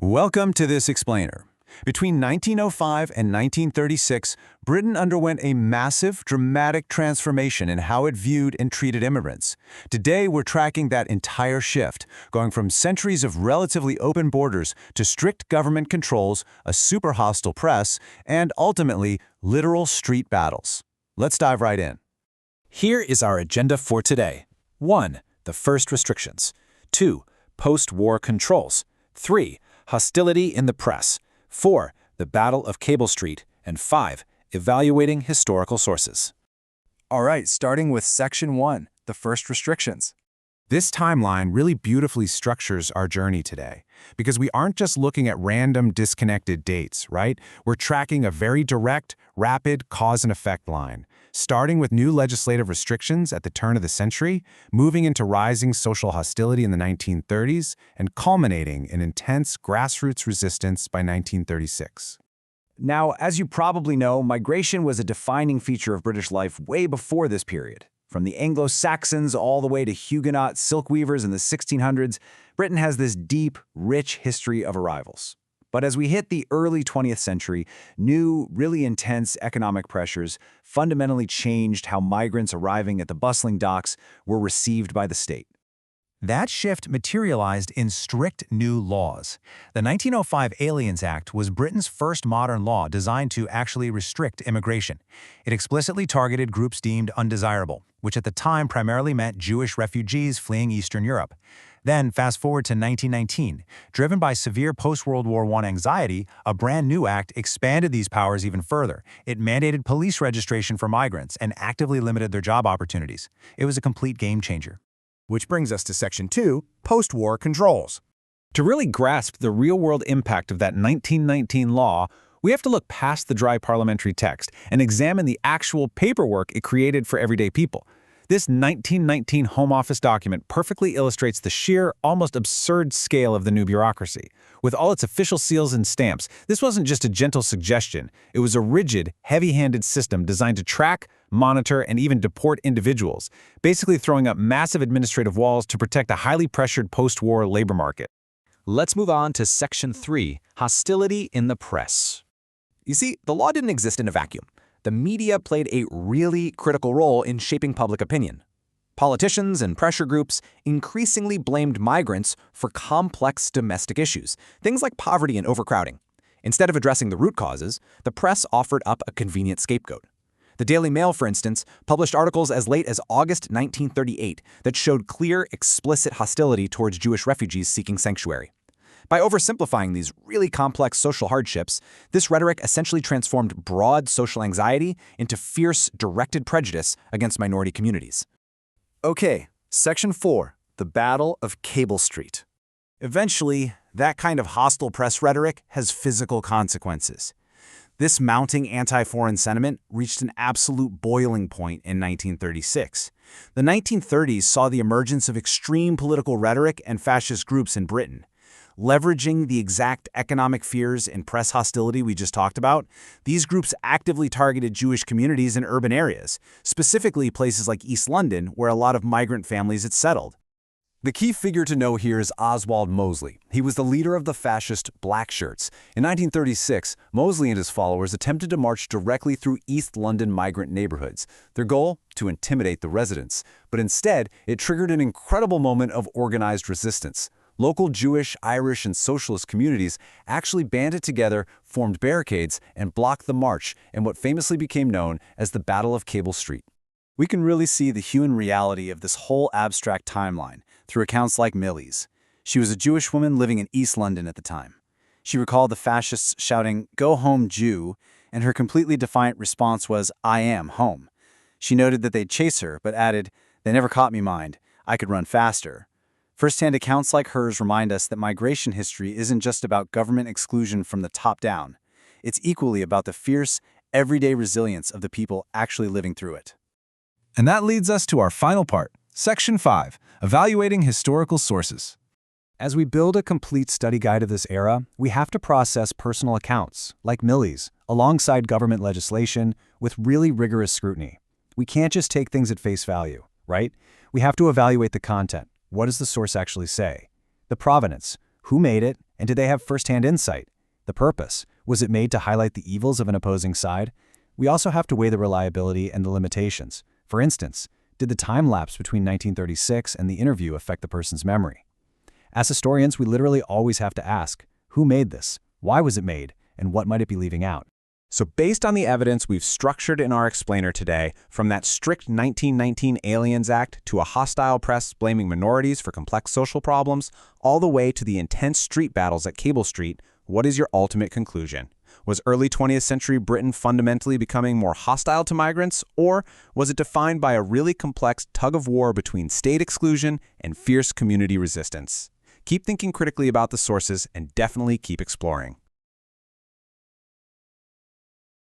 Welcome to this explainer. Between 1905 and 1936, Britain underwent a massive, dramatic transformation in how it viewed and treated immigrants. Today, we're tracking that entire shift, going from centuries of relatively open borders to strict government controls, a super hostile press, and ultimately, literal street battles. Let's dive right in. Here is our agenda for today. 1. The first restrictions. 2. Post-war controls. 3. Hostility in the press. 4. The Battle of Cable Street. And 5. Evaluating historical sources. All right, starting with Section 1, the first restrictions. This timeline really beautifully structures our journey today, because we aren't just looking at random disconnected dates, right? We're tracking a very direct, rapid cause and effect line, starting with new legislative restrictions at the turn of the century, moving into rising social hostility in the 1930s, and culminating in intense grassroots resistance by 1936. Now, as you probably know, migration was a defining feature of British life way before this period. From the Anglo-Saxons all the way to Huguenot silk weavers in the 1600s, Britain has this deep, rich history of arrivals. But as we hit the early 20th century, new, really intense economic pressures fundamentally changed how migrants arriving at the bustling docks were received by the state. That shift materialized in strict new laws. The 1905 Aliens Act was Britain's first modern law designed to actually restrict immigration. It explicitly targeted groups deemed undesirable, which at the time primarily meant Jewish refugees fleeing Eastern Europe. Then, fast forward to 1919. Driven by severe post-World War I anxiety, a brand new act expanded these powers even further. It mandated police registration for migrants and actively limited their job opportunities. It was a complete game changer. Which brings us to Section 2, post-war controls. To really grasp the real-world impact of that 1919 law, we have to look past the dry parliamentary text and examine the actual paperwork it created for everyday people. This 1919 Home Office document perfectly illustrates the sheer, almost absurd scale of the new bureaucracy. With all its official seals and stamps, this wasn't just a gentle suggestion. It was a rigid, heavy-handed system designed to track, monitor, and even deport individuals, basically throwing up massive administrative walls to protect a highly pressured post-war labor market. Let's move on to Section 3, hostility in the press. You see, the law didn't exist in a vacuum. The media played a really critical role in shaping public opinion. Politicians and pressure groups increasingly blamed migrants for complex domestic issues, things like poverty and overcrowding. Instead of addressing the root causes, the press offered up a convenient scapegoat. The Daily Mail, for instance, published articles as late as August 1938 that showed clear, explicit hostility towards Jewish refugees seeking sanctuary. By oversimplifying these really complex social hardships, this rhetoric essentially transformed broad social anxiety into fierce, directed prejudice against minority communities. Okay, Section 4, the Battle of Cable Street. Eventually, that kind of hostile press rhetoric has physical consequences. This mounting anti-foreign sentiment reached an absolute boiling point in 1936. The 1930s saw the emergence of extreme political rhetoric and fascist groups in Britain. Leveraging the exact economic fears and press hostility we just talked about, these groups actively targeted Jewish communities in urban areas, specifically places like East London, where a lot of migrant families had settled. The key figure to know here is Oswald Mosley. He was the leader of the fascist Black Shirts. In 1936, Mosley and his followers attempted to march directly through East London migrant neighborhoods. Their goal? To intimidate the residents. But instead, it triggered an incredible moment of organized resistance. Local Jewish, Irish, and socialist communities actually banded together, formed barricades, and blocked the march in what famously became known as the Battle of Cable Street. We can really see the human reality of this whole abstract timeline through accounts like Millie's. She was a Jewish woman living in East London at the time. She recalled the fascists shouting, "Go home, Jew," and her completely defiant response was, "I am home." She noted that they'd chase her, but added, "They never caught me, mind. I could run faster." First-hand accounts like hers remind us that migration history isn't just about government exclusion from the top down. It's equally about the fierce, everyday resilience of the people actually living through it. And that leads us to our final part, Section 5, Evaluating Historical Sources. As we build a complete study guide of this era, we have to process personal accounts, like Millie's, alongside government legislation with really rigorous scrutiny. We can't just take things at face value, right? We have to evaluate the content. What does the source actually say? The provenance, who made it, And did they have first-hand insight? The purpose, was it made to highlight the evils of an opposing side? We also have to weigh the reliability and the limitations. For instance, did the time lapse between 1936 and the interview affect the person's memory? As historians, we literally always have to ask, who made this? Why was it made? And what might it be leaving out? So based on the evidence we've structured in our explainer today, from that strict 1919 Aliens Act to a hostile press blaming minorities for complex social problems, all the way to the intense street battles at Cable Street, what is your ultimate conclusion? Was early 20th century Britain fundamentally becoming more hostile to migrants, or was it defined by a really complex tug-of-war between state exclusion and fierce community resistance? Keep thinking critically about the sources and definitely keep exploring.